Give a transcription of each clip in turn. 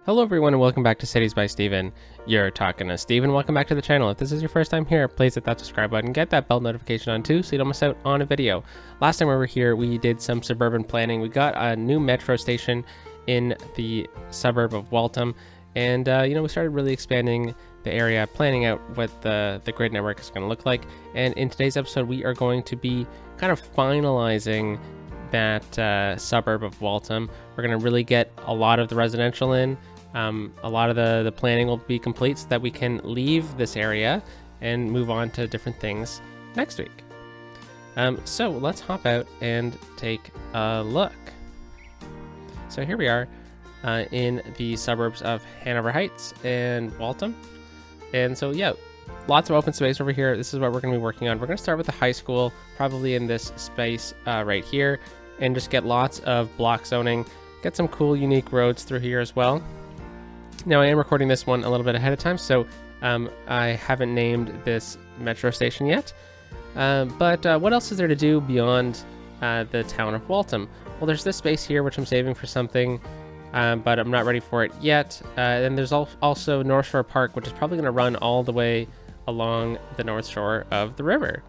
Hello everyone and welcome back to Cities by Steven. You're talking to Steven. Welcome back to the channel. If this is your first time here, please hit that subscribe button, get that bell notification on too so you don't miss out on a video. Last time we were here, we did some suburban planning. We got a new metro station in the suburb of Waltham, and we started really expanding the area, planning out what the grid network is going to look like. And in today's episode, we are going to be kind of finalizing that suburb of Waltham. We're going to really get a lot of the residential in. A lot of the planning will be complete so that we can leave this area and move on to different things next week. So let's hop out and take a look. So here we are in the suburbs of Hanover Heights and Waltham. And so, yeah, lots of open space over here. This is what we're going to be working on. We're going to start with the high school, probably in this space right here, and just get lots of block zoning, get some cool, unique roads through here as well. Now, I am recording this one a little bit ahead of time, so I haven't named this metro station yet. But what else is there to do beyond the town of Waltham? Well, there's this space here, which I'm saving for something, but I'm not ready for it yet. And there's also North Shore Park, which is probably going to run all the way along the north shore of the river.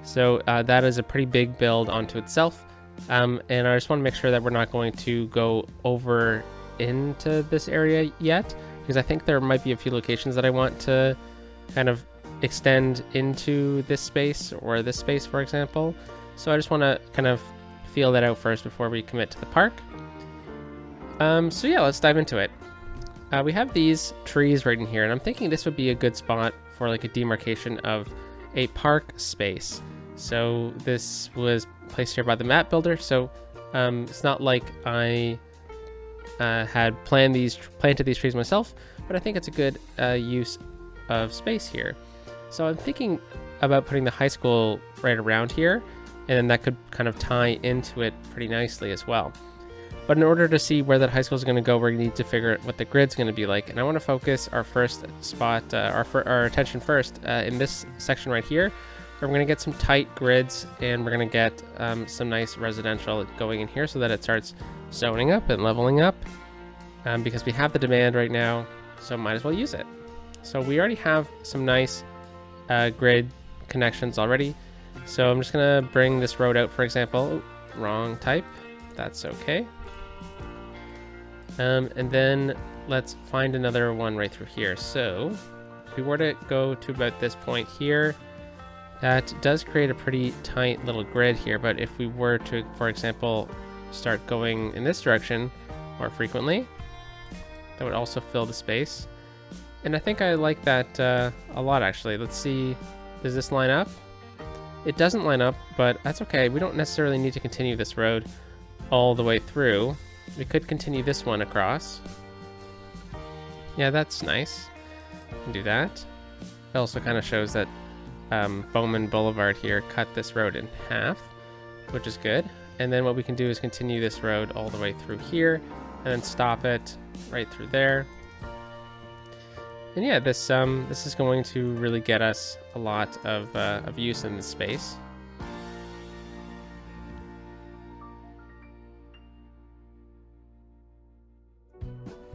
So that is a pretty big build onto itself. And I just want to make sure that we're not going to go over into this area yet, because I think there might be a few locations that I want to kind of extend into this space or this space, for example. So I just want to kind of feel that out first before we commit to the park. So yeah, let's dive into it. We have these trees right in here, and I'm thinking this would be a good spot for like a demarcation of a park space. So this was placed here by the map builder, so it's not like I had planted these trees myself, but I think it's a good use of space here. So I'm thinking about putting the high school right around here, and then that could kind of tie into it pretty nicely as well. But in order to see where that high school is going to go, we're going to need to figure out what the grid's going to be like. And I want to focus our first spot, our attention first in this section right here, where we're going to get some tight grids, and we're going to get some nice residential going in here so that it starts zoning up and leveling up, because we have the demand right now, so might as well use it. So we already have some nice grid connections already. So I'm just going to bring this road out, for example. Oh, wrong type. That's okay. And then let's find another one right through here. So if we were to go to about this point here, that does create a pretty tight little grid here. But if we were to, for example, start going in this direction more frequently, that would also fill the space. And I think I like that a lot, actually. Let's see, does this line up? It doesn't line up, but that's okay. We don't necessarily need to continue this road all the way through. We could continue this one across. Yeah, that's nice. We can do that. It also kind of shows that Bowman Boulevard here cut this road in half, which is good. And then what we can do is continue this road all the way through here, and then stop it right through there. And yeah, this is going to really get us a lot of use in this space.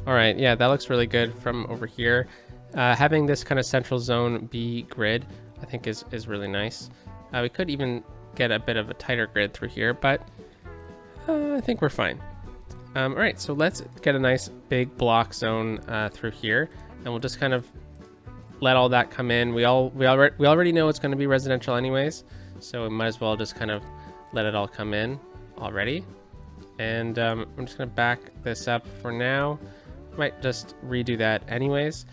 All right, yeah, that looks really good from over here. Having this kind of central zone be grid, I think is really nice. We could even get a bit of a tighter grid through here, but I think we're fine. All right, so let's get a nice big block zone through here, and we'll just kind of let all that come in. We already know it's going to be residential anyways, so we might as well just kind of let it all come in already. And I'm just going to back this up for now. Might just redo that anyways.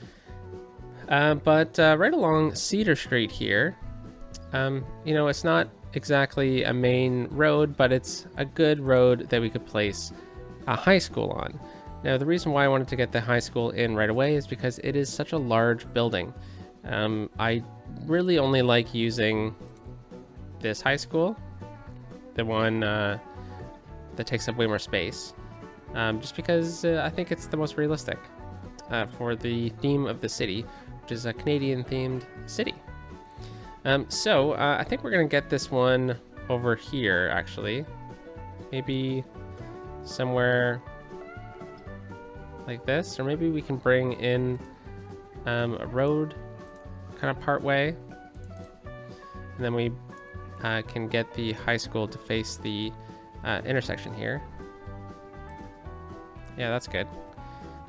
But right along Cedar Street here, it's not exactly a main road, but it's a good road that we could place a high school on. Now, the reason why I wanted to get the high school in right away is because it is such a large building. I really only like using this high school, the one that takes up way more space, just because I think it's the most realistic for the theme of the city, which is a Canadian themed city. So I think we're gonna get this one over here, actually. Maybe somewhere like this, or maybe we can bring in a road kind of part way, and then we can get the high school to face the intersection here. Yeah, that's good.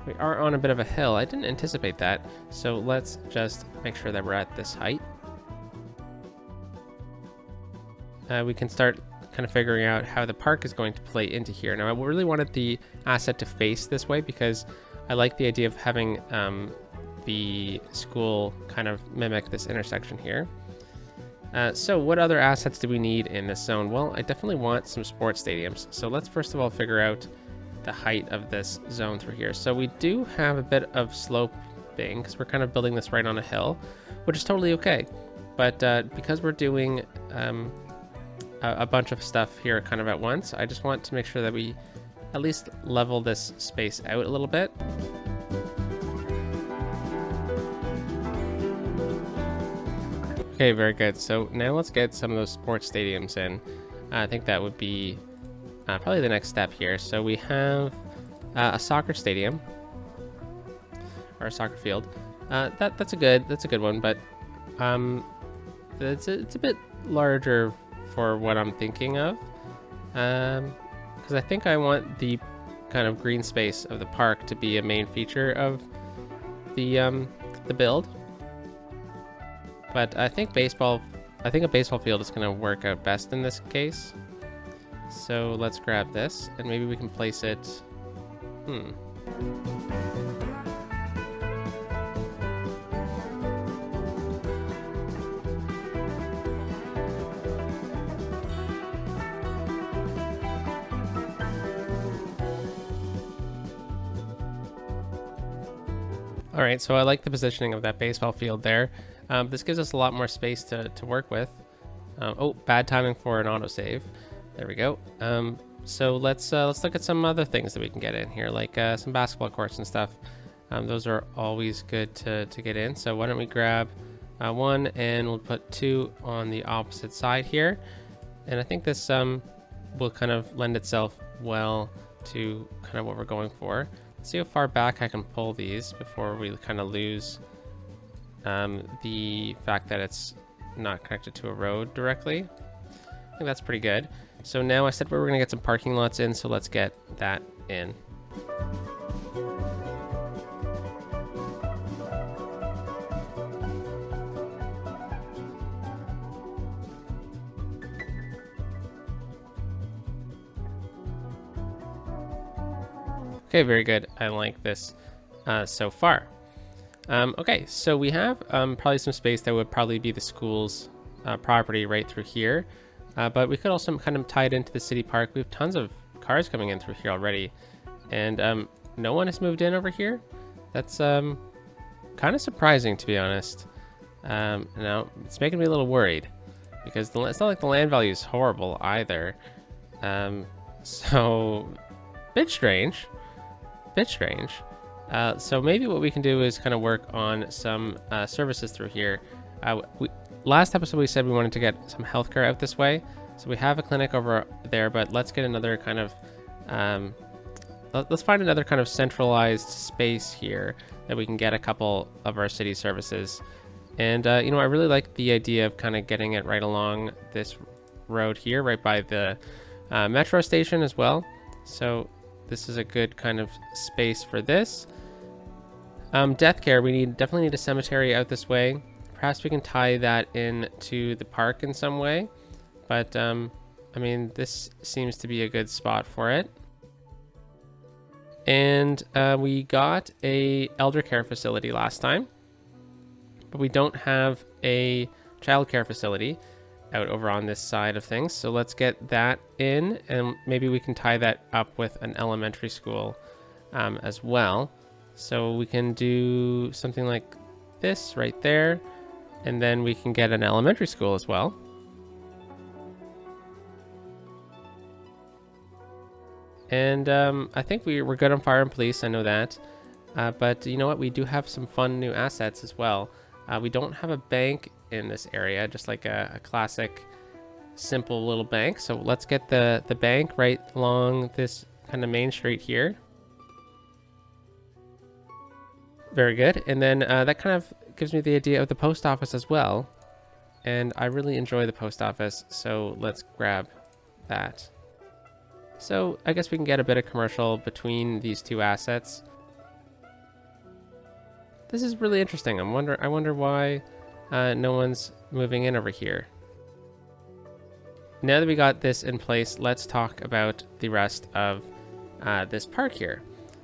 We are on a bit of a hill. I didn't anticipate that, so let's just make sure that we're at this height. We can start kind of figuring out how the park is going to play into here. Now, I really wanted the asset to face this way because I like the idea of having the school kind of mimic this intersection here. So what other assets do we need in this zone? Well, I definitely want some sports stadiums. So let's first of all figure out the height of this zone through here. So we do have a bit of sloping because we're kind of building this right on a hill, which is totally okay. But because we're doing a bunch of stuff here kind of at once, I just want to make sure that we at least level this space out a little bit. Okay, very good. So now let's get some of those sports stadiums in. I think that would be probably the next step here. So we have a soccer stadium or a soccer field. That's a good one, but it's a bit larger for what I'm thinking of, because I think I want the kind of green space of the park to be a main feature of the build. But I think a baseball field is going to work out best in this case. So let's grab this and maybe we can place it. All right, so I like the positioning of that baseball field there. This gives us a lot more space to work with. Oh, bad timing for an autosave. There we go. So let's look at some other things that we can get in here, like some basketball courts and stuff. Those are always good to get in. So why don't we grab one and we'll put two on the opposite side here. And I think this will kind of lend itself well to kind of what we're going for. Let's see how far back I can pull these before we kind of lose the fact that it's not connected to a road directly. I think that's pretty good. So now I said we were going to get some parking lots in, so let's get that in. Okay, very good. I like this so far. Okay, so we have probably some space that would probably be the school's property right through here. But we could also kind of tie it into the city park. We have tons of cars coming in through here already. And no one has moved in over here. That's kind of surprising, to be honest. Now, it's making me a little worried. Because it's not like the land value is horrible either. So, bit strange. So maybe what we can do is kind of work on some services through here. Last episode we said we wanted to get some healthcare out this way, so we have a clinic over there, but let's get another kind of let's find another kind of centralized space here that we can get a couple of our city services. And I really like the idea of kind of getting it right along this road here, right by the metro station as well. So this is a good kind of space for this. Death care, we definitely need a cemetery out this way. Perhaps we can tie that in to the park in some way, but I mean, this seems to be a good spot for it. And we got a elder care facility last time, but we don't have a child care facility out over on this side of things. So let's get that in, and maybe we can tie that up with an elementary school as well. So we can do something like this right there, and then we can get an elementary school as well. And I think we're good on fire and police, I know that. But you know what? We do have some fun new assets as well. We don't have a bank in this area, just like a classic, simple little bank. So let's get the bank right along this kind of main street here. Very good. And then that kind of gives me the idea of the post office as well. And I really enjoy the post office, so let's grab that. So I guess we can get a bit of commercial between these two assets. This is really interesting. I wonder why no one's moving in over here. Now that we got this in place, let's talk about the rest of this park here.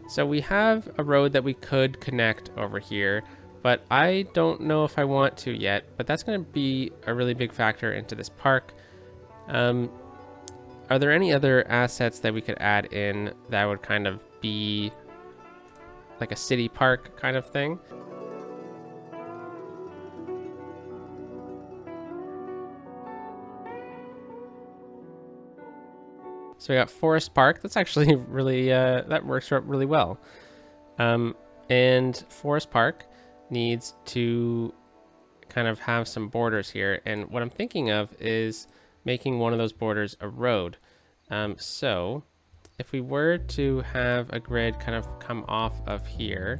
So we have a road that we could connect over here, but I don't know if I want to yet, but that's going to be a really big factor into this park. Are there any other assets that we could add in that would kind of be like a city park kind of thing? So we got Forest Park. That's actually really, that works out really well. And Forest Park needs to kind of have some borders here. And what I'm thinking of is making one of those borders a road. So if we were to have a grid kind of come off of here,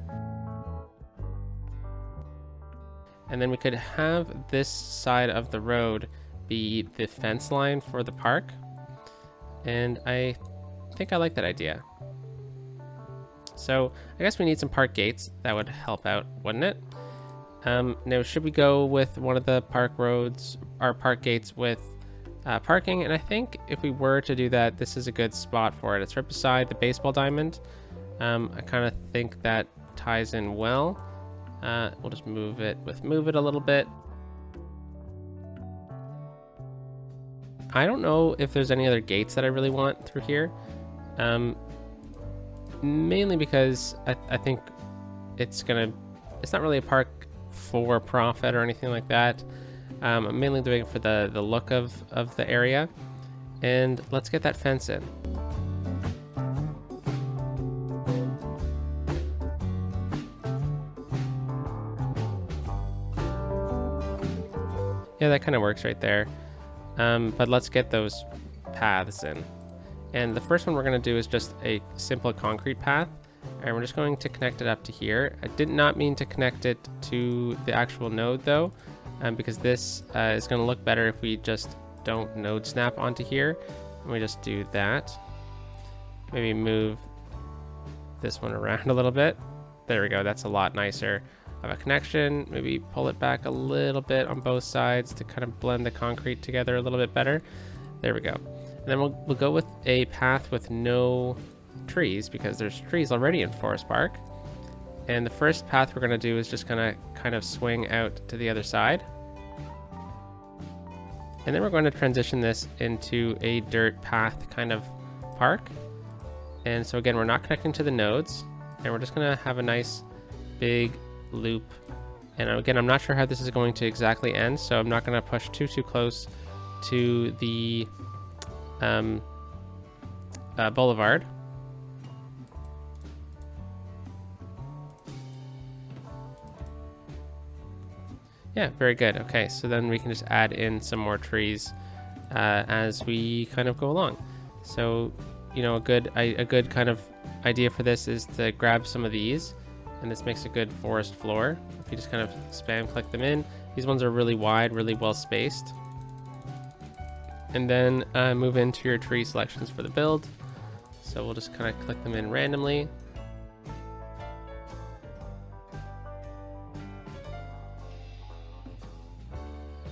and then we could have this side of the road be the fence line for the park. And I think I like that idea. So I guess we need some park gates. That would help out, wouldn't it? Now, should we go with one of the park roads, or park gates with parking? And I think if we were to do that, this is a good spot for it. It's right beside the baseball diamond. I kind of think that ties in well. We'll just move it a little bit. I don't know if there's any other gates that I really want through here. Mainly because I think it's not really a park for profit or anything like that. I'm mainly doing it for the look of the area. And let's get that fence in. Yeah, that kind of works right there. But let's get those paths in. And the first one we're going to do is just a simple concrete path. And we're just going to connect it up to here. I did not mean to connect it to the actual node though, because this is going to look better if we just don't node snap onto here. And we just do that. Maybe move this one around a little bit. There we go. That's a lot nicer of a connection. Maybe pull it back a little bit on both sides to kind of blend the concrete together a little bit better. There we go. And then we'll go with a path with no trees, because there's trees already in Forest Park. And the first path we're going to do is just going to kind of swing out to the other side. And then we're going to transition this into a dirt path kind of park. And so again, we're not connecting to the nodes, and we're just going to have a nice big loop. And again, I'm not sure how this is going to exactly end, so I'm not going to push too close to the boulevard. Yeah, very good. Okay, so then we can just add in some more trees as we kind of go along. So, you know, a good kind of idea for this is to grab some of these, and this makes a good forest floor. If you just kind of spam click them in, these ones are really wide, really well spaced. And then move into your tree selections for the build. So we'll just kind of click them in randomly.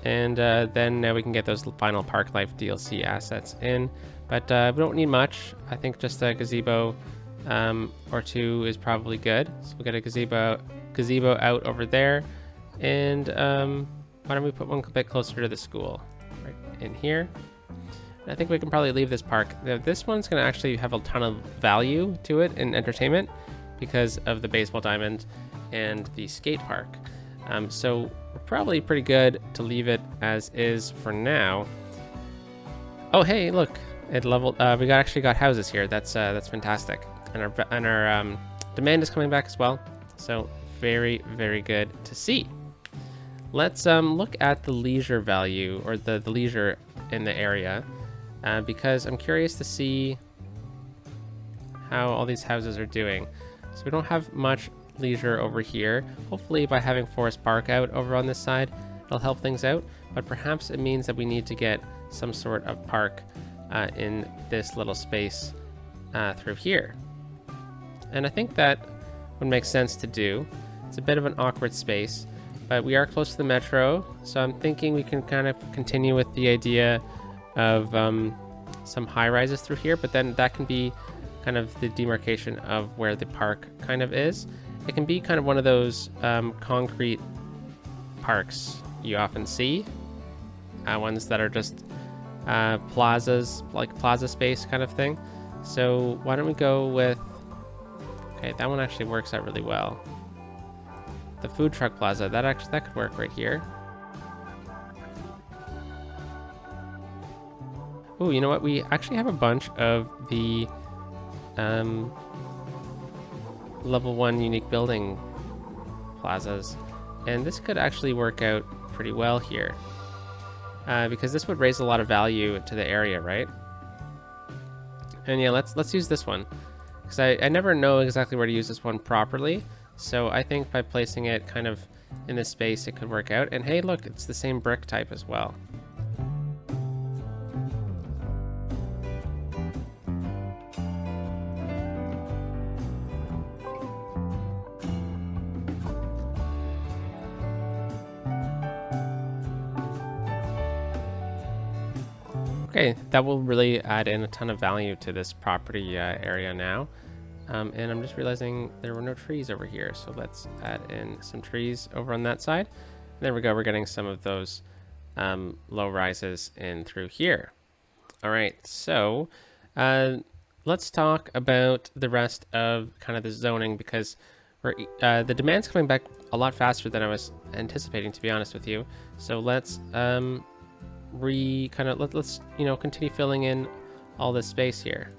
And then now we can get those final Park Life DLC assets in. But we don't need much. I think just a gazebo or two is probably good. So we'll get a gazebo out over there. And why don't we put one a bit closer to the school, right in here. And I think we can probably leave this park. Now, this one's going to actually have a ton of value to it in entertainment because of the baseball diamond and the skate park. So we're probably pretty good to leave it as is for now. Oh, hey, look, it leveled. We actually got houses here. That's fantastic. And our demand is coming back as well. So very, very good to see. Let's look at the leisure value, or the leisure in the area, because I'm curious to see how all these houses are doing. So we don't have much leisure over here. Hopefully by having Forest Park out over on this side, it'll help things out, but perhaps it means that we need to get some sort of park in this little space through here. And I think that would make sense to do. It's a bit of an awkward space, but we are close to the metro, so I'm thinking we can kind of continue with the idea of some high rises through here, but then that can be kind of the demarcation of where the park kind of is. It can be kind of one of those concrete parks you often see, ones that are just plazas, like plaza space kind of thing. So why don't we go with, okay, that one actually works out really well. The food truck plaza, that could work right here. Oh, you know what? We actually have a bunch of the level 1 unique building plazas, and this could actually work out pretty well here, because this would raise a lot of value to the area, right? And yeah, let's use this one, because I never know exactly where to use this one properly. So I think by placing it kind of in this space, it could work out. And hey, look, it's the same brick type as well. Okay, that will really add in a ton of value to this property area now. And I'm just realizing there were no trees over here, so let's add in some trees over on that side. There we go, we're getting some of those low rises in through here. All right, so let's talk about the rest of kind of the zoning, because the demand's coming back a lot faster than I was anticipating, to be honest with you. So let's let's continue filling in all this space here.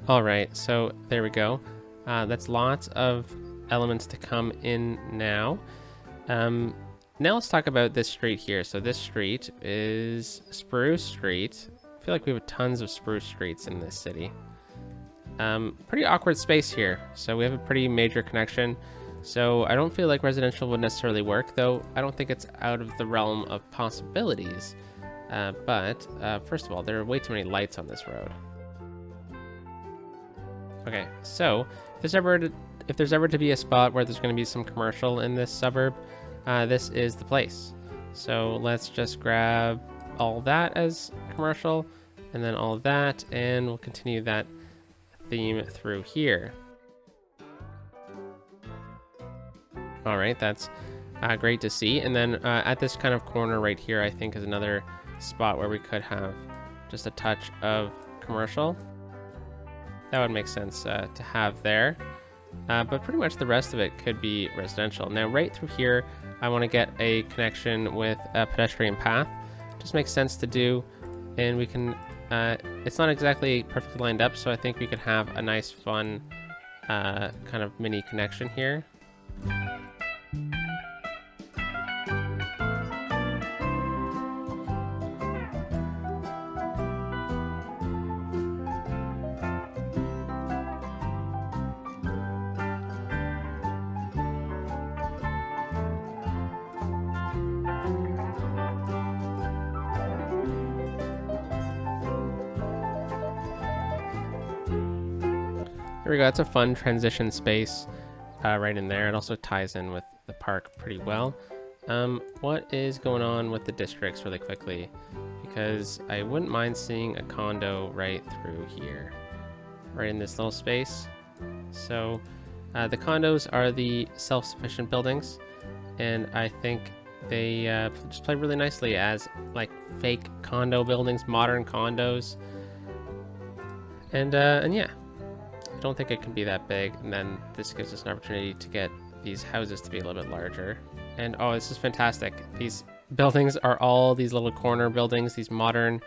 All right, so there we go. That's lots of elements to come in now. Now let's talk about this street here. So this street is Spruce Street. I feel like we have tons of spruce streets in this city. Pretty awkward space here. So we have a pretty major connection. So I don't feel like residential would necessarily work, though I don't think it's out of the realm of possibilities. But first of all, there are way too many lights on this road. Okay, so if there's ever to be a spot where there's going to be some commercial in this suburb, this is the place. So let's just grab all that as commercial, and then all of that, and we'll continue that theme through here. All right, that's great to see. And then at this kind of corner right here, I think is another spot where we could have just a touch of commercial. That would make sense to have there. But pretty much the rest of it could be residential. Now, right through here, I want to get a connection with a pedestrian path. Just makes sense to do. And we can, it's not exactly perfectly lined up, so I think we could have a nice, fun kind of mini connection here. There we go. That's a fun transition space right in there. It also ties in with the park pretty well. What is going on with the districts really quickly? Because I wouldn't mind seeing a condo right through here, right in this little space. So the condos are the self-sufficient buildings, and I think they just play really nicely as like fake condo buildings, modern condos. And yeah. I don't think it can be that big, and then this gives us an opportunity to get these houses to be a little bit larger. And oh, this is fantastic. These buildings are all these little corner buildings, these modern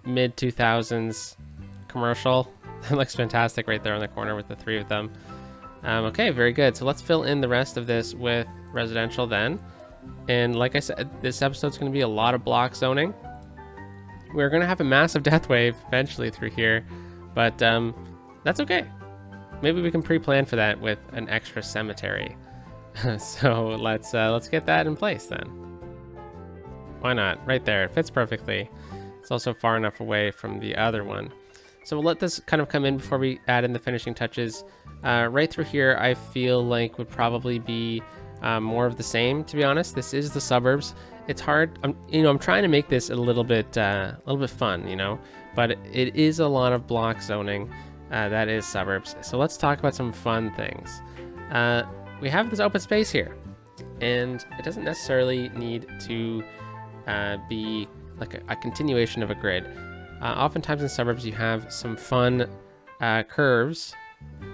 mid 2000s commercial. That looks fantastic right there on the corner with the three of them. Okay, very good. So let's fill in the rest of this with residential then. And like I said, this episode's going to be a lot of block zoning. We're going to have a massive death wave eventually through here, but that's okay. Maybe we can pre-plan for that with an extra cemetery. So let's get that in place then. Why not? Right there, it fits perfectly. It's also far enough away from the other one. So we'll let this kind of come in before we add in the finishing touches. Right through here, I feel like would probably be more of the same, to be honest. This is the suburbs. It's hard. I'm trying to make this a little bit fun, but it is a lot of block zoning. That is suburbs. So let's talk about some fun things. We have this open space here, and it doesn't necessarily need to be like a continuation of a grid. Oftentimes in suburbs, you have some fun curves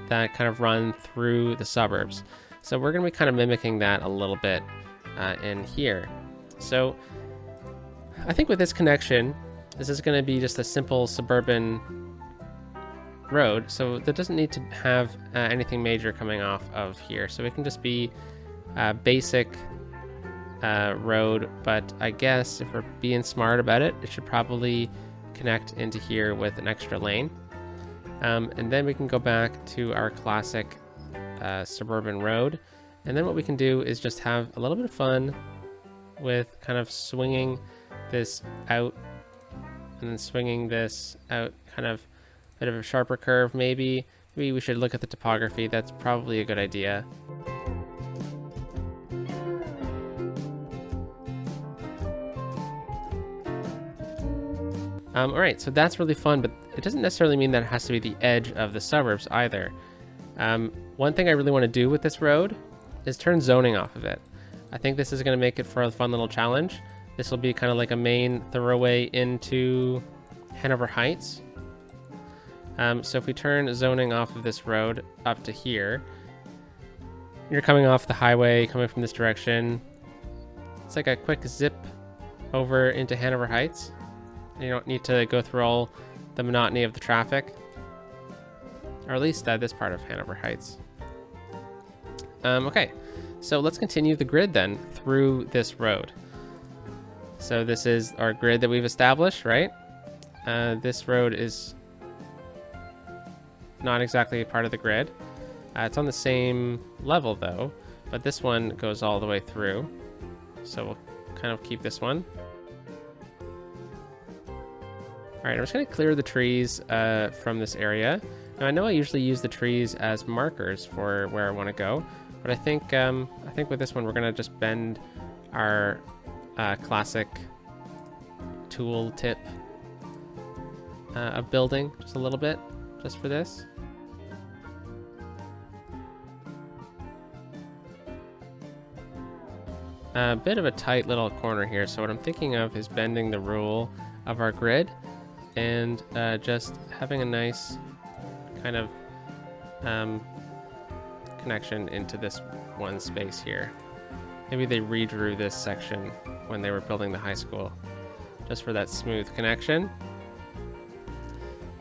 that kind of run through the suburbs. So we're going to be kind of mimicking that a little bit in here. So I think with this connection, this is going to be just a simple suburban road. So that doesn't need to have anything major coming off of here. So it can just be a basic road. But I guess if we're being smart about it, it should probably connect into here with an extra lane. And then we can go back to our classic suburban road. And then what we can do is just have a little bit of fun with kind of swinging this out and then swinging this out, kind of a bit of a sharper curve. Maybe we should look at the topography. That's probably a good idea. All right, so that's really fun, but it doesn't necessarily mean that it has to be the edge of the suburbs either. One thing I really want to do with this road is turn zoning off of it. I think this is going to make it for a fun little challenge. This will be kind of like a main thoroughway into Hanover Heights. So if we turn zoning off of this road up to here, you're coming off the highway, coming from this direction. It's like a quick zip over into Hanover Heights. You don't need to go through all the monotony of the traffic, or at least this part of Hanover Heights. Okay, so let's continue the grid then through this road. So this is our grid that we've established, right? This road is not exactly a part of the grid. It's on the same level though, but this one goes all the way through. So we'll kind of keep this one. All right, I'm just gonna clear the trees from this area. Now I know I usually use the trees as markers for where I wanna go, but I think with this one, we're gonna just bend our classic tool tip of building just a little bit, just for this. A bit of a tight little corner here, so what I'm thinking of is bending the rule of our grid and just having a nice kind of connection into this one space here. Maybe they redrew this section when they were building the high school, just for that smooth connection.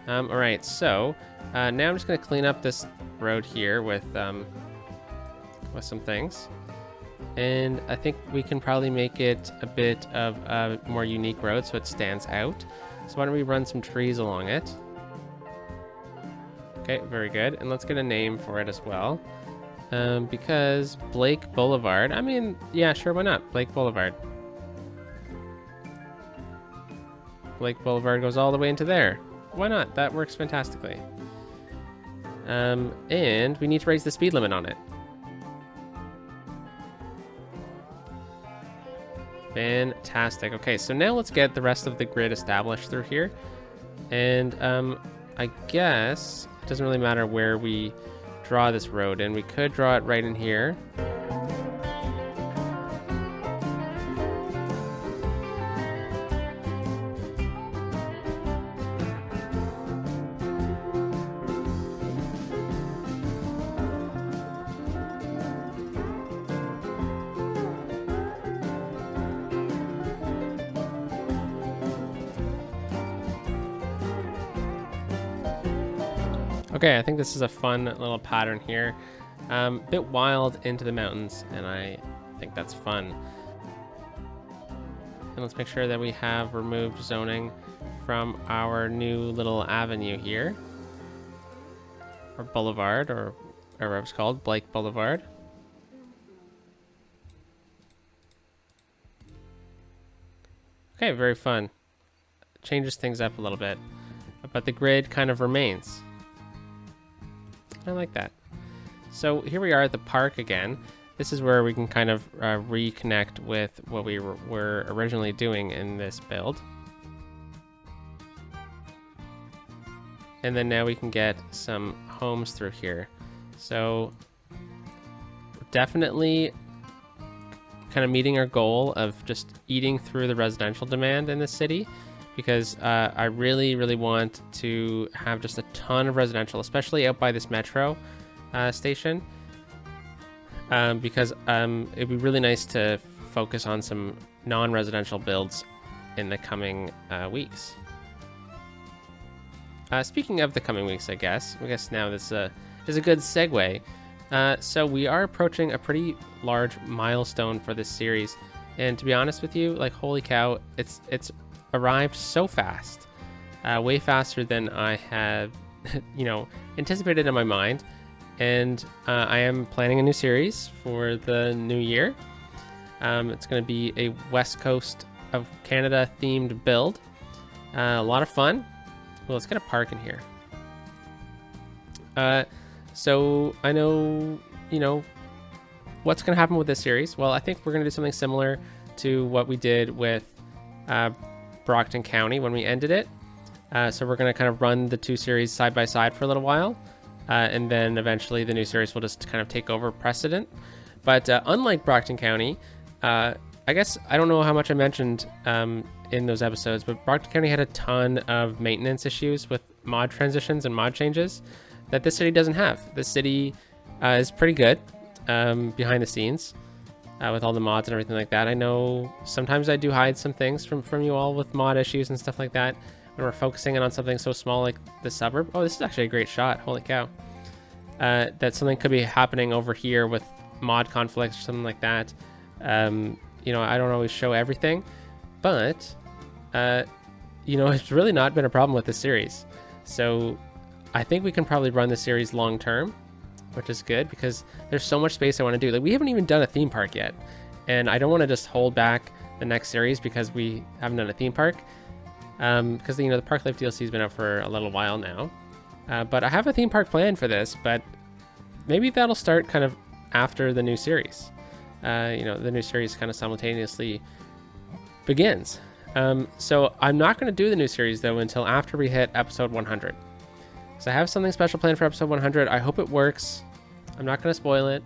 All right, so now I'm just going to clean up this road here with some things, and I think we can probably make it a bit of a more unique road so it stands out. So why don't we run some trees along it? Okay, very good, and let's get a name for it as well. Because Blake Boulevard, I mean, yeah, sure, why not? Blake Boulevard. Blake Boulevard goes all the way into there. Why not? That works fantastically. And we need to raise the speed limit on it. Fantastic. Okay, so now let's get the rest of the grid established through here. And I guess it doesn't really matter where we draw this road in. We could draw it right in here. Okay, I think this is a fun little pattern here. Bit wild into the mountains, and I think that's fun. And let's make sure that we have removed zoning from our new little avenue here. Or boulevard, or whatever it's called, Blake Boulevard. Okay, very fun. Changes things up a little bit, but the grid kind of remains. I like that. So here we are at the park again. This is where we can kind of reconnect with what we were originally doing in this build. And then now we can get some homes through here. So definitely kind of meeting our goal of just eating through the residential demand in this city, because I really want to have just a ton of residential, especially out by this metro station, because it'd be really nice to focus on some non-residential builds in the coming weeks. Speaking of the coming weeks, I guess now this is a good segue. So we are approaching a pretty large milestone for this series, and to be honest with you, like, holy cow, it's arrived so fast, way faster than I had, anticipated in my mind. And I am planning a new series for the new year. It's going to be a West Coast of Canada themed build. A lot of fun. Well, let's get a park in here. So I know, what's going to happen with this series. Well, I think we're going to do something similar to what we did with Brockton County when we ended it. So we're going to kind of run the two series side by side for a little while. And then eventually the new series will just kind of take over precedent. But unlike Brockton County, I guess I don't know how much I mentioned in those episodes, but Brockton County had a ton of maintenance issues with mod transitions and mod changes that this city doesn't have. This city is pretty good behind the scenes with all the mods and everything like that. I know sometimes I do hide some things from you all with mod issues and stuff like that when we're focusing in on something so small like the suburb. Oh, this is actually a great shot. Holy cow. That something could be happening over here with mod conflicts or something like that. I don't always show everything, but it's really not been a problem with this series. So I think we can probably run the series long term, which is good because there's so much space I want to do. Like, we haven't even done a theme park yet, and I don't want to just hold back the next series because we haven't done a theme park. Because the Park Life DLC has been out for a little while now, but I have a theme park plan for this, but maybe that'll start kind of after the new series. The new series kind of simultaneously begins. So I'm not going to do the new series though until after we hit episode 100. So I have something special planned for episode 100. I hope it works. I'm not going to spoil it.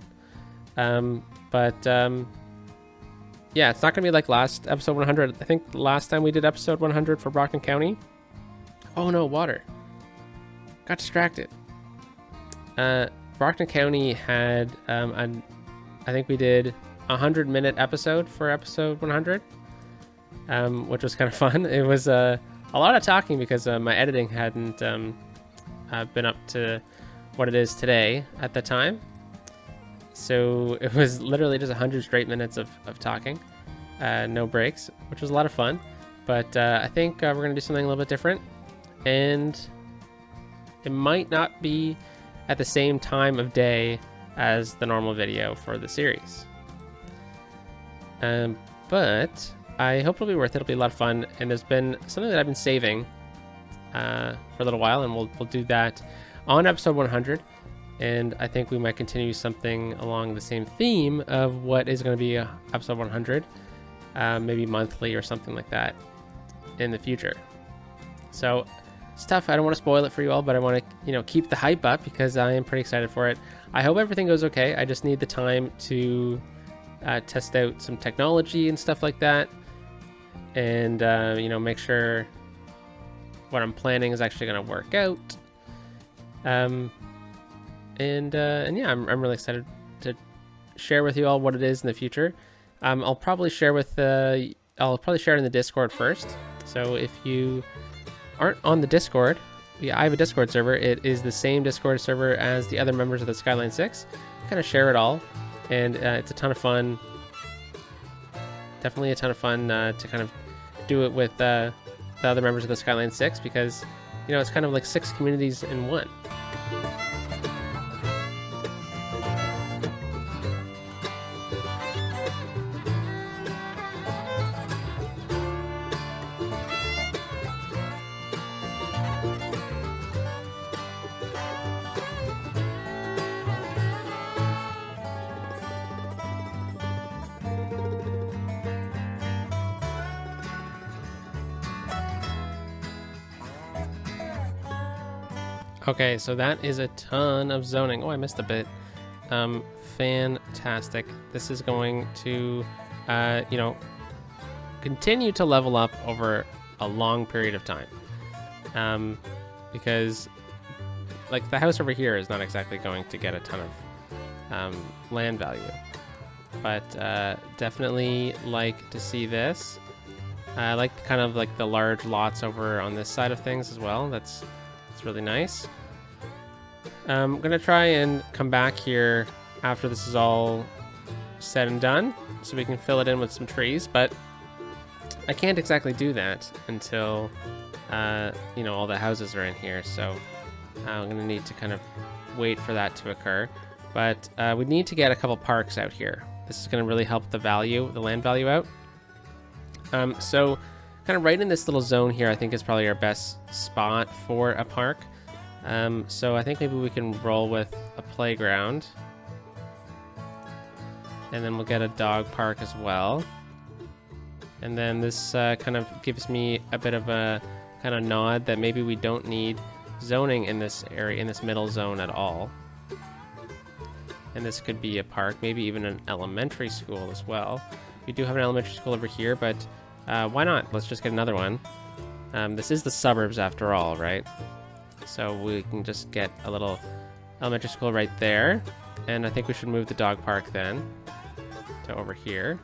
Yeah, it's not going to be like last episode 100. I think last time we did episode 100 for Brockton County. Oh no, water. Got distracted. Brockton County had, I think we did a 100-minute episode for episode 100, which was kind of fun. It was a lot of talking because my editing hadn't been up to what it is today at the time. So it was literally just 100 straight minutes of talking, no breaks, which was a lot of fun. But I think we're going to do something a little bit different. And it might not be at the same time of day as the normal video for the series. But I hope it'll be worth it. It'll be a lot of fun. And there's been something that I've been saving for a little while, and we'll do that on episode 100. And I think we might continue something along the same theme of what is going to be episode 100, maybe monthly or something like that in the future. So stuff, I don't want to spoil it for you all, but I want to, keep the hype up because I am pretty excited for it. I hope everything goes okay. I just need the time to test out some technology and stuff like that, and make sure what I'm planning is actually going to work out. And yeah, I'm really excited to share with you all what it is in the future. I'll probably share it in the Discord first. So if you aren't on the Discord, I have a Discord server. It is the same Discord server as the other members of the Skylines 6. Kind of share it all, and it's a ton of fun. Definitely a ton of fun to kind of do it with the other members of the Skylines 6, because, you know, it's kind of like 6 communities in one. Okay, so that is a ton of zoning. Oh, I missed a bit. Fantastic. This is going to, you know, continue to level up over a long period of time. Because, like, the house over here is not exactly going to get a ton of land value. But definitely like to see this. I like kind of like the large lots over on this side of things as well. That's really nice. I'm gonna try and come back here after this is all said and done, so we can fill it in with some trees, but I can't exactly do that until you know, all the houses are in here, so I'm gonna need to kind of wait for that to occur. But we need to get a couple parks out here. This is gonna really help the land value out. So kind of right in this little zone here, I think is probably our best spot for a park. So I think maybe we can roll with a playground, and then we'll get a dog park as well. And then this kind of gives me a bit of a kind of nod that maybe we don't need zoning in this area, in this middle zone at all. And this could be a park, maybe even an elementary school as well. We do have an elementary school over here, but why not? Let's just get another one. This is the suburbs after all, right? So we can just get a little elementary school right there. And I think we should move the dog park then to over here.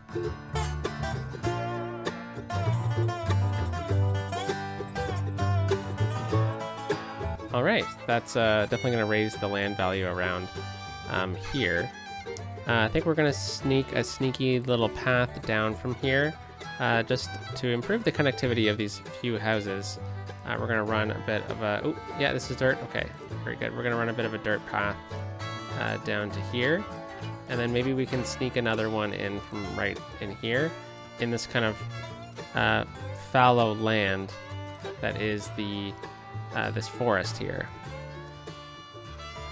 All right, that's definitely going to raise the land value around here. I think we're going to sneak a sneaky little path down from here just to improve the connectivity of these few houses. We're going to run a bit of a... Oh, yeah, this is dirt. Okay, very good. We're going to run a bit of a dirt path down to here. And then maybe we can sneak another one in from right in here in this kind of fallow land that is the this forest here.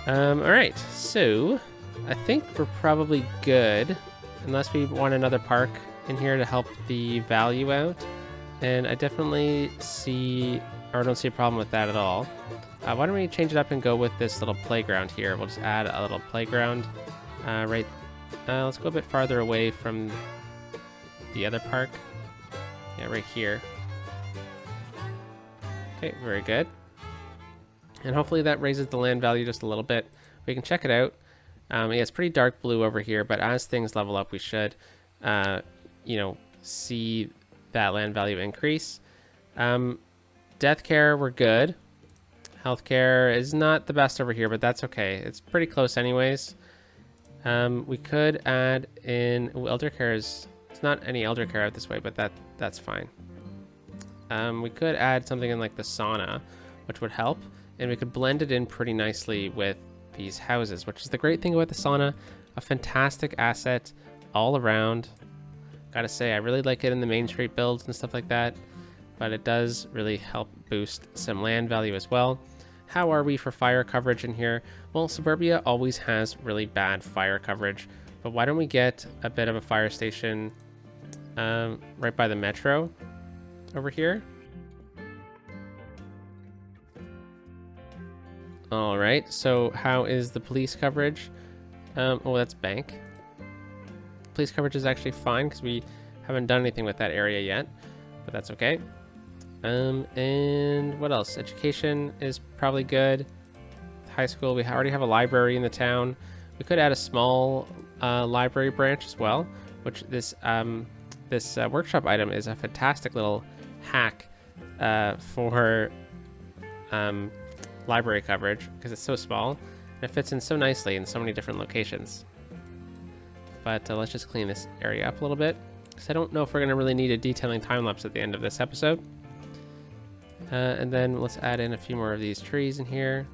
All right, so I think we're probably good, unless we want another park in here to help the value out. And I definitely see, or don't see a problem with that at all. Why don't we change it up and go with this little playground here? We'll just add a little playground right. Let's go a bit farther away from the other park. Yeah, right here. Okay, very good. And hopefully that raises the land value just a little bit. We can check it out. Yeah, it's pretty dark blue over here, but as things level up, we should, you know, see that land value increase. Death care, we're good. Healthcare is not the best over here, but that's okay. It's pretty close anyways. We could add in elder care. It's not any elder care out this way, but that's fine. We could add something in like the sauna, which would help, and we could blend it in pretty nicely with these houses, which is the great thing about the sauna. A fantastic asset all around. Gotta say, I really like it in the Main Street builds and stuff like that, but it does really help boost some land value as well. How are we for fire coverage in here? Well, Suburbia always has really bad fire coverage, but why don't we get a bit of a fire station right by the metro over here? All right, so how is the police coverage? Oh, that's bank. Police coverage is actually fine because we haven't done anything with that area yet, but that's okay. And what else? Education is probably good. High school, we already have a library in the town. We could add a small library branch as well, which this workshop item is a fantastic little hack for library coverage because it's so small and it fits in so nicely in so many different locations. But let's just clean this area up a little bit. because I don't know if we're going to really need a detailing time lapse at the end of this episode. And then let's add in a few more of these trees in here.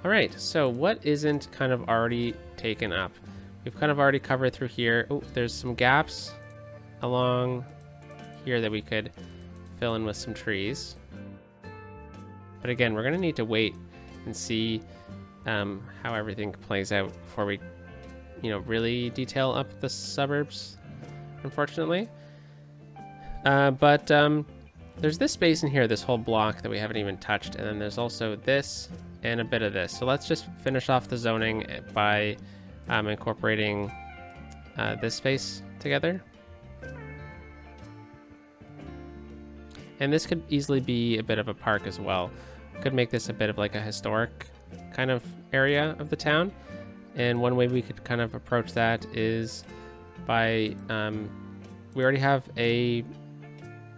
All right, so what isn't kind of already taken up? We've kind of already covered through here. Oh, there's some gaps along here that we could fill in with some trees. But again, we're going to need to wait and see how everything plays out before we, really detail up the suburbs, unfortunately. But there's this space in here, this whole block that we haven't even touched. And then there's also this and a bit of this. So let's just finish off the zoning by incorporating this space together. And this could easily be a bit of a park as well. Could make this a bit of like a historic kind of area of the town. And one way we could kind of approach that is by, we already have a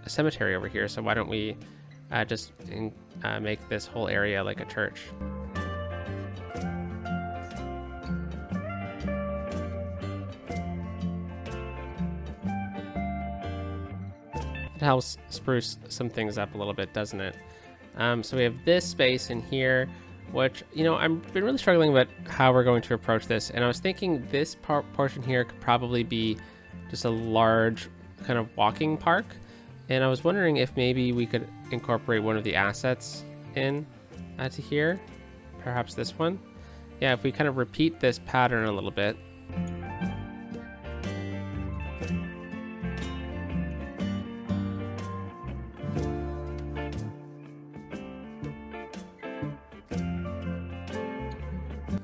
cemetery over here. So why don't we just make this whole area like a church? It helps spruce some things up a little bit, doesn't it? So we have this space in here, which, I've been really struggling about how we're going to approach this. And I was thinking this portion here could probably be just a large kind of walking park. And I was wondering if maybe we could incorporate one of the assets in to here. Perhaps this one. Yeah, if we kind of repeat this pattern a little bit.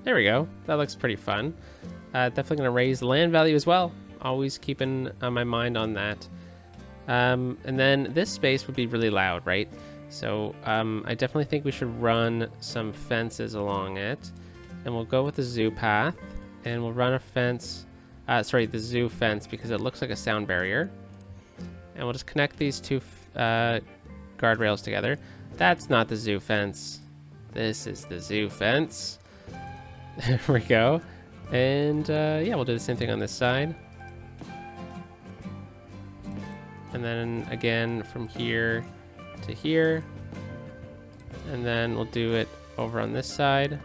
There we go. That looks pretty fun. Definitely going to raise the land value as well. Always keeping my mind on that. And then this space would be really loud, right? So I definitely think we should run some fences along it. And we'll go with the zoo path. And we'll run a fence. The zoo fence, because it looks like a sound barrier. And we'll just connect these two guardrails together. That's not the zoo fence. This is the zoo fence. There we go. And yeah, we'll do the same thing on this side. And then again from here to here. And then we'll do it over on this side. And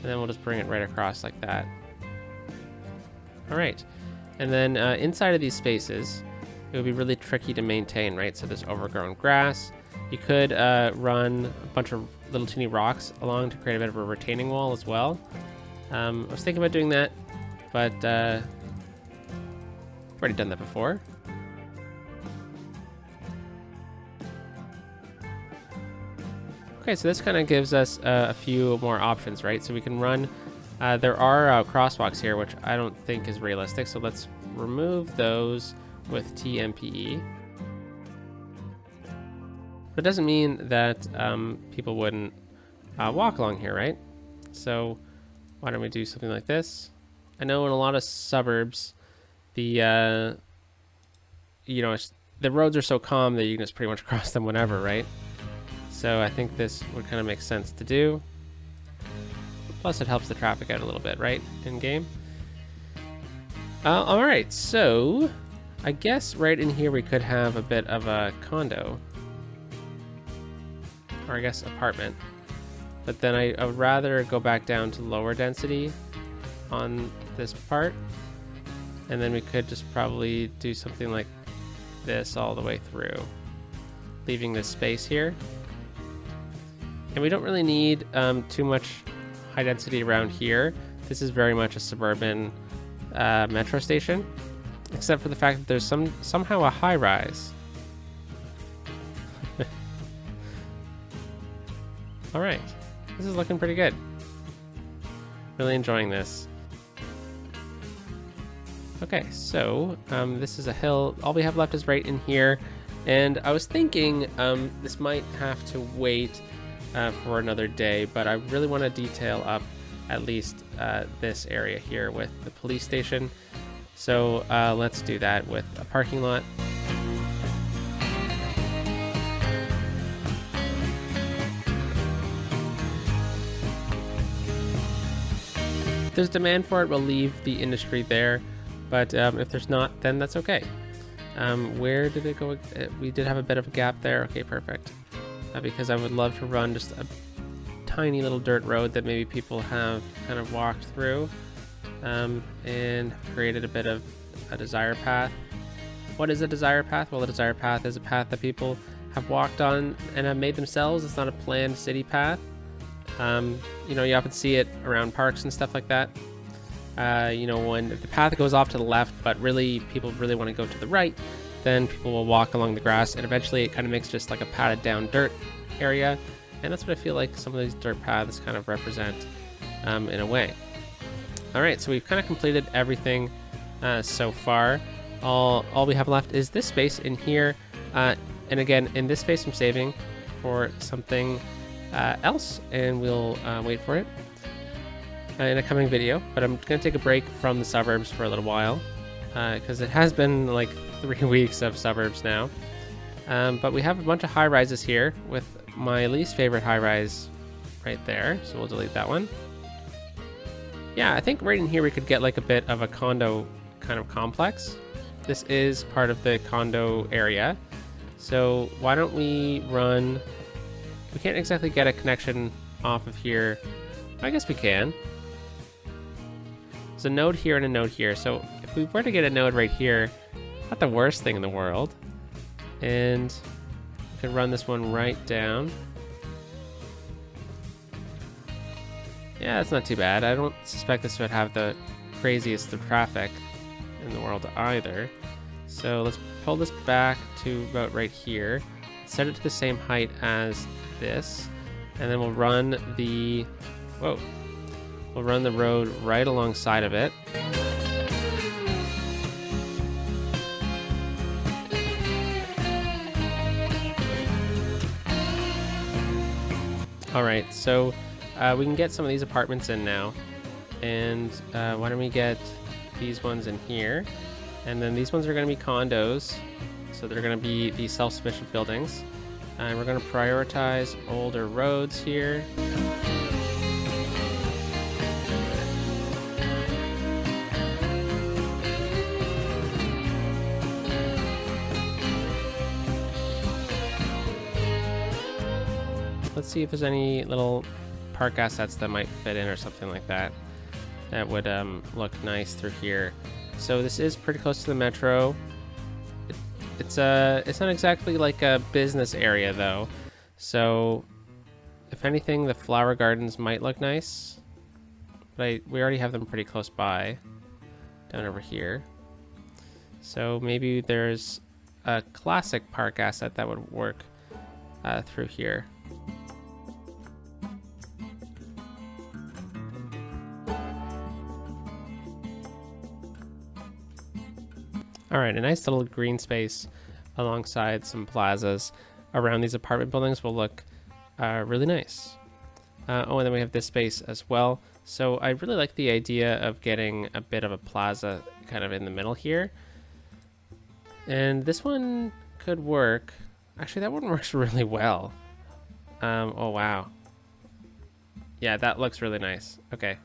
then we'll just bring it right across like that. All right. And then inside of these spaces, it would be really tricky to maintain, right? So there's overgrown grass. You could run a bunch of little teeny rocks along to create a bit of a retaining wall as well. I was thinking about doing that, but I've already done that before. Okay, so this kind of gives us a few more options, right? So we can run, there are crosswalks here, which I don't think is realistic. So let's remove those with TMPE. But it doesn't mean that people wouldn't walk along here, right? So why don't we do something like this? I know in a lot of suburbs, the roads are so calm that you can just pretty much cross them whenever, right? So I think this would kind of make sense to do. Plus it helps the traffic out a little bit, right, in game. All right, so I guess right in here we could have a bit of a condo. Or I guess apartment. But then I would rather go back down to lower density on this part. And then we could just probably do something like this all the way through, leaving this space here. And we don't really need too much high density around here. This is very much a suburban metro station, except for the fact that there's somehow a high rise. All right, this is looking pretty good. Really enjoying this. Okay, so this is a hill. All we have left is right in here. And I was thinking this might have to wait for another day, but I really want to detail up at least this area here with the police station. So let's do that with a parking lot. If there's demand for it, we'll leave the industry there, but if there's not, then that's okay. Where did it go? We did have a bit of a gap there. Okay, perfect. Because I would love to run just a tiny little dirt road that maybe people have kind of walked through, and created a bit of a desire path. What is a desire path? Well, a desire path is a path that people have walked on and have made themselves. It's not a planned city path. You know, you often see it around parks and stuff like that. You know, when if the path goes off to the left, but really people really want to go to the right, then people will walk along the grass, and eventually it kind of makes just like a padded down dirt area. And that's what I feel like some of these dirt paths kind of represent, in a way. All right, so we've kind of completed everything so far. All we have left is this space in here. And again, in this space, I'm saving for something else, and we'll wait for it in a coming video. But I'm going to take a break from the suburbs for a little while, because it has been like 3 weeks of suburbs now. But we have a bunch of high rises here, with my least favorite high rise right there. So we'll delete that one. Yeah, I think right in here we could get like a bit of a condo kind of complex. This is part of the condo area. So why don't we run... We can't exactly get a connection off of here. I guess we can. There's a node here and a node here. So if we were to get a node right here, not the worst thing in the world. And we could run this one right down. Yeah, that's not too bad. I don't suspect this would have the craziest of traffic in the world either. So let's pull this back to about right here. Set it to the same height as this, and then we'll run the we'll run the road right alongside of it. All right, so we can get some of these apartments in now, and why don't we get these ones in here, and then these ones are going to be condos, so they're going to be the self-sufficient buildings, and we're going to prioritize older roads here. Let's see if there's any little park assets that might fit in or something like that that would look nice through here. So this is pretty close to the metro. It's not exactly like a business area though, so if anything the flower gardens might look nice, but we already have them pretty close by down over here. So maybe there's a classic park asset that would work through here. All right, a nice little green space alongside some plazas around these apartment buildings will look really nice. Oh, and then we have this space as well. So I really like the idea of getting a bit of a plaza kind of in the middle here. And this one could work. Actually, that one works really well. Oh, wow. Yeah, that looks really nice. Okay.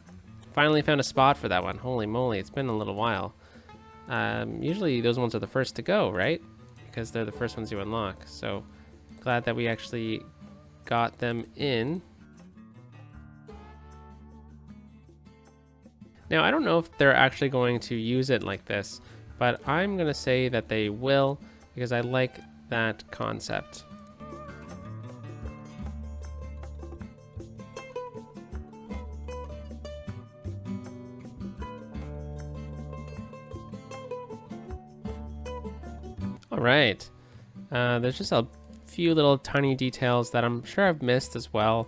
Finally found a spot for that one. Holy moly, it's been a little while. Usually those ones are the first to go, right? Because they're the first ones you unlock. So glad that we actually got them in. Now, I don't know if they're actually going to use it like this, but I'm going to say that they will because I like that concept. All right, there's just a few little tiny details that I'm sure I've missed as well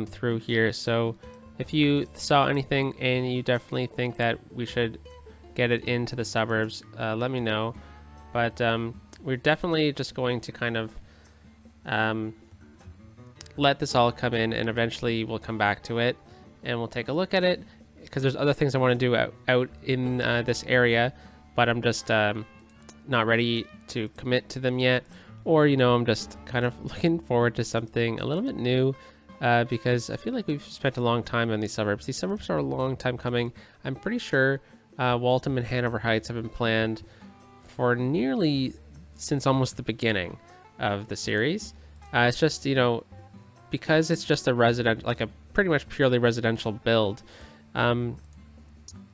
through here. So if you saw anything and you definitely think that we should get it into the suburbs, let me know. But we're definitely just going to kind of let this all come in, and eventually we'll come back to it and we'll take a look at it, because there's other things I want to do out in this area, but I'm just not ready to commit to them yet, or I'm just kind of looking forward to something a little bit new because I feel like we've spent a long time on these suburbs. These suburbs are a long time coming. I'm pretty sure Waltham and Hanover Heights have been planned for nearly since almost the beginning of the series. It's just, you know, because it's just a resident, like a pretty much purely residential build,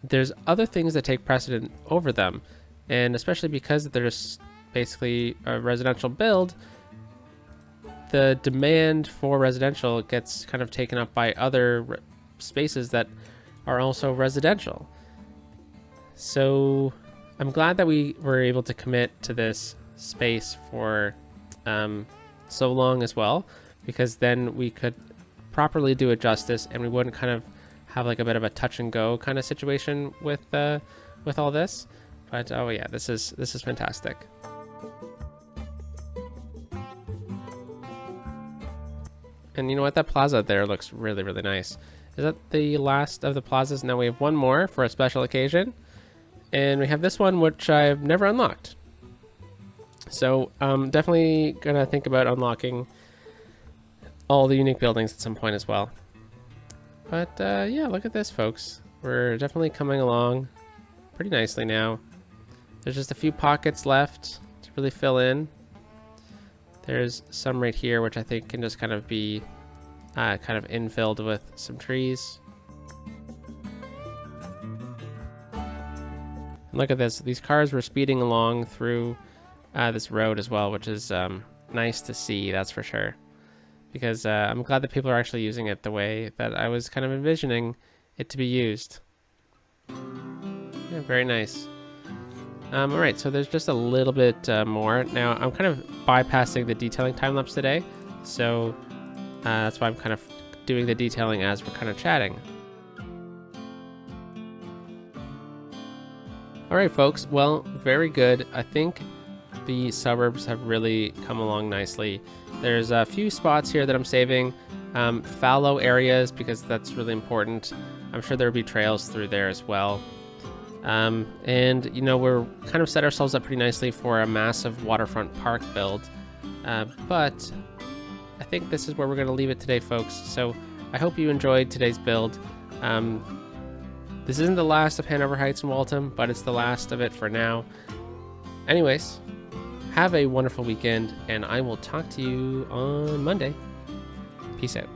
there's other things that take precedent over them. And especially because they're just basically a residential build, the demand for residential gets kind of taken up by other spaces that are also residential. So I'm glad that we were able to commit to this space for so long as well, because then we could properly do it justice and we wouldn't kind of have like a bit of a touch and go kind of situation with all this. But oh yeah, this is fantastic. And you know what, that plaza there looks really, really nice. Is that the last of the plazas? Now we have one more for a special occasion, and we have this one which I've never unlocked. So I'm definitely gonna think about unlocking all the unique buildings at some point as well. But yeah, look at this, folks. We're definitely coming along pretty nicely now. There's just a few pockets left to really fill in. There's some right here, which I think can just kind of be kind of infilled with some trees. And look at this. These cars were speeding along through this road as well, which is nice to see, that's for sure. Because I'm glad that people are actually using it the way that I was kind of envisioning it to be used. Yeah, very nice. All right, so there's just a little bit more. Now, I'm kind of bypassing the detailing time lapse today, so that's why I'm kind of doing the detailing as we're kind of chatting. All right, folks, well, very good. I think the suburbs have really come along nicely. There's a few spots here that I'm saving, fallow areas, because that's really important. I'm sure there'll be trails through there as well. And you know, we're kind of set ourselves up pretty nicely for a massive waterfront park build, but I think this is where we're going to leave it today, folks. So I hope you enjoyed today's build. This isn't the last of Hanover Heights and Waltham, but it's the last of it for now. Anyways, have a wonderful weekend, and I will talk to you on Monday. Peace out.